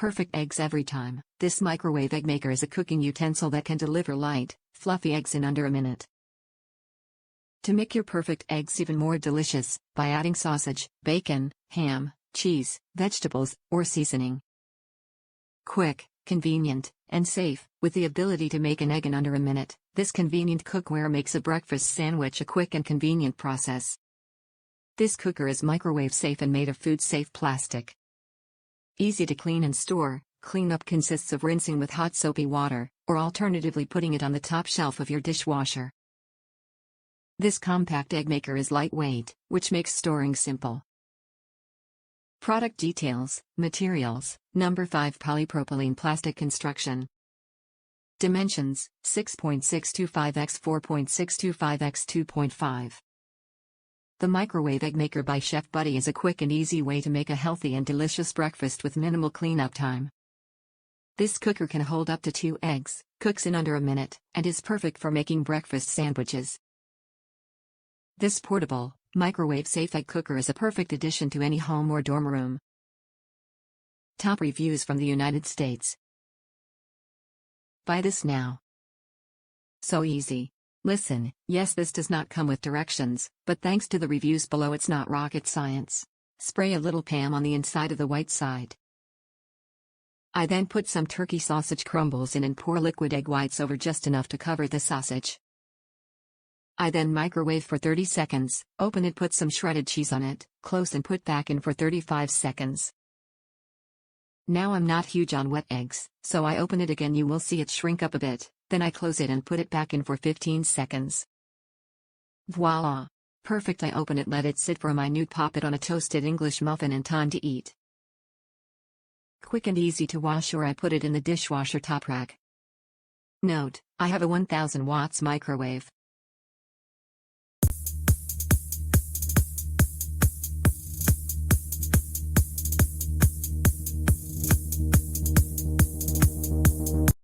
Perfect eggs every time. This microwave egg maker is a cooking utensil that can deliver light, fluffy eggs in under a minute. To make your perfect eggs even more delicious, by adding sausage, bacon, ham, cheese, vegetables, or seasoning. Quick, convenient, and safe, with the ability to make an egg in under a minute, this convenient cookware makes a breakfast sandwich a quick and convenient process. This cooker is microwave safe and made of food-safe plastic. Easy to clean and store. Cleanup consists of rinsing with hot soapy water, or alternatively putting it on the top shelf of your dishwasher. This compact egg maker is lightweight, which makes storing simple. Product details, materials, number 5 polypropylene plastic construction. Dimensions, 6.625 x 4.625 x 2.5. The microwave egg maker by Chef Buddy is a quick and easy way to make a healthy and delicious breakfast with minimal cleanup time. This cooker can hold up to 2 eggs, cooks in under a minute, and is perfect for making breakfast sandwiches. This portable, microwave-safe egg cooker is a perfect addition to any home or dorm room. Top reviews from the United States. Buy this now. So easy. Listen, yes, this does not come with directions, but thanks to the reviews below, it's not rocket science. Spray a little Pam on the inside of the white side. I then put some turkey sausage crumbles in and pour liquid egg whites over just enough to cover the sausage. I then microwave for 30 seconds, open it, put some shredded cheese on it, close and put back in for 35 seconds. Now I'm not huge on wet eggs, so I open it again, you will see it shrink up a bit, then I close it and put it back in for 15 seconds. Voila! Perfect. I open it, let it sit for a minute, pop it on a toasted English muffin, and time to eat. Quick and easy to wash, or I put it in the dishwasher top rack. Note, I have a 1000 watts microwave.